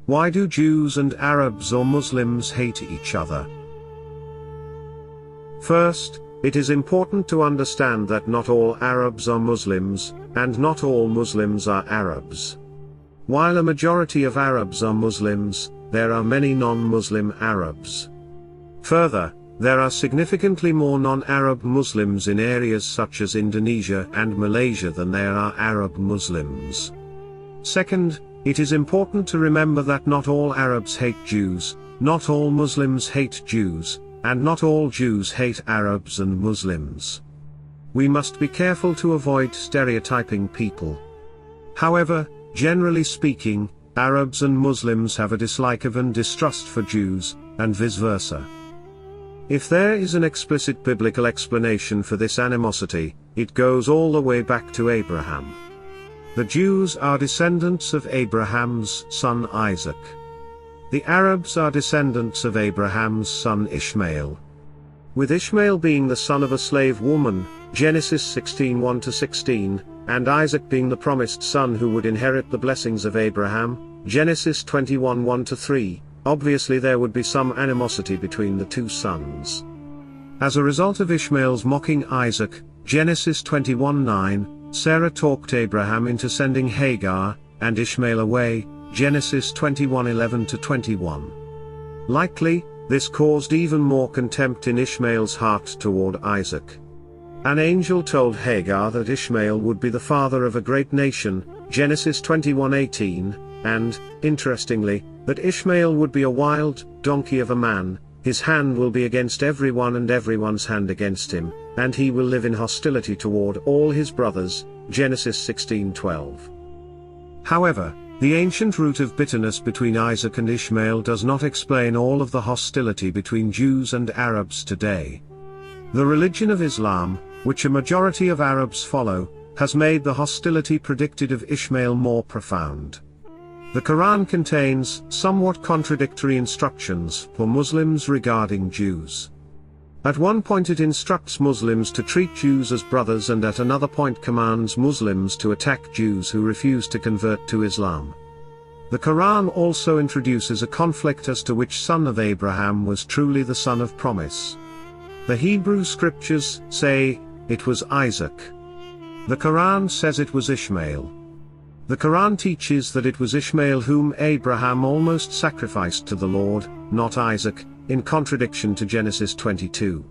Why do Jews and Arabs or Muslims hate each other? First, it is important to understand that not all Arabs are Muslims, and not all Muslims are Arabs. While a majority of Arabs are Muslims, there are many non-Muslim Arabs. Further, there are significantly more non-Arab Muslims in areas such as Indonesia and Malaysia than there are Arab Muslims. Second, it is important to remember that not all Arabs hate Jews, not all Muslims hate Jews, and not all Jews hate Arabs and Muslims. We must be careful to avoid stereotyping people. However, generally speaking, Arabs and Muslims have a dislike of and distrust for Jews, and vice versa. If there is an explicit biblical explanation for this animosity, it goes all the way back to Abraham. The Jews are descendants of Abraham's son Isaac. The Arabs are descendants of Abraham's son Ishmael. With Ishmael being the son of a slave woman, Genesis 16:1-16, and Isaac being the promised son who would inherit the blessings of Abraham, Genesis 21:1-3, obviously there would be some animosity between the two sons. As a result of Ishmael's mocking Isaac, Genesis 21:9, Sarah talked Abraham into sending Hagar and Ishmael away, Genesis 21:11-21. Likely, this caused even more contempt in Ishmael's heart toward Isaac. An angel told Hagar that Ishmael would be the father of a great nation, Genesis 21:18, and, interestingly, that Ishmael would be a wild donkey of a man, his hand will be against everyone and everyone's hand against him, and he will live in hostility toward all his brothers, Genesis 16:12. However, the ancient root of bitterness between Isaac and Ishmael does not explain all of the hostility between Jews and Arabs today. The religion of Islam, which a majority of Arabs follow, has made the hostility predicted of Ishmael more profound. The Quran contains somewhat contradictory instructions for Muslims regarding Jews. At one point it instructs Muslims to treat Jews as brothers, and at another point commands Muslims to attack Jews who refuse to convert to Islam. The Quran also introduces a conflict as to which son of Abraham was truly the son of promise. The Hebrew scriptures say it was Isaac. The Quran says it was Ishmael. The Quran teaches that it was Ishmael whom Abraham almost sacrificed to the Lord, not Isaac, in contradiction to Genesis 22.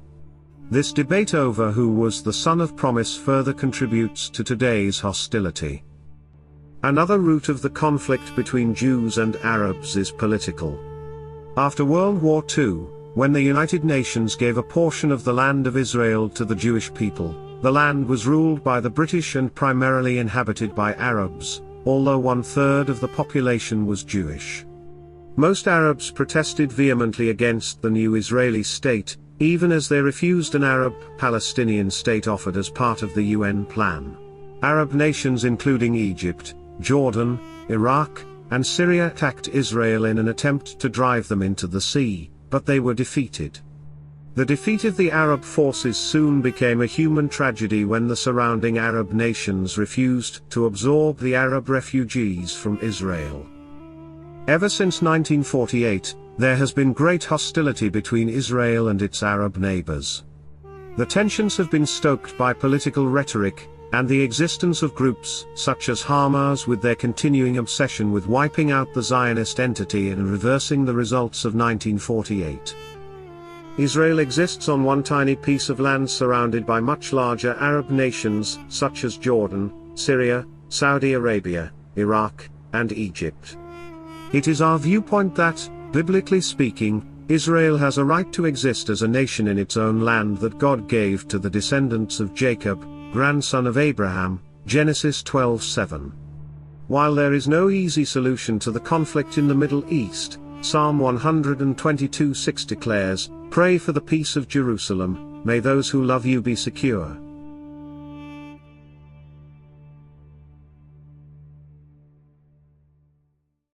This debate over who was the son of promise further contributes to today's hostility. Another root of the conflict between Jews and Arabs is political. After World War II, when the United Nations gave a portion of the land of Israel to the Jewish people, the land was ruled by the British and primarily inhabited by Arabs, although 1/3 of the population was Jewish. Most Arabs protested vehemently against the new Israeli state, even as they refused an Arab-Palestinian state offered as part of the UN plan. Arab nations including Egypt, Jordan, Iraq, and Syria attacked Israel in an attempt to drive them into the sea, but they were defeated. The defeat of the Arab forces soon became a human tragedy when the surrounding Arab nations refused to absorb the Arab refugees from Israel. Ever since 1948, there has been great hostility between Israel and its Arab neighbors. The tensions have been stoked by political rhetoric, and the existence of groups such as Hamas with their continuing obsession with wiping out the Zionist entity and reversing the results of 1948. Israel exists on one tiny piece of land surrounded by much larger Arab nations such as Jordan, Syria, Saudi Arabia, Iraq, and Egypt. It is our viewpoint that, biblically speaking, Israel has a right to exist as a nation in its own land that God gave to the descendants of Jacob, grandson of Abraham, Genesis 12:7. While there is no easy solution to the conflict in the Middle East, Psalm 122:6 declares, "Pray for the peace of Jerusalem, may those who love you be secure."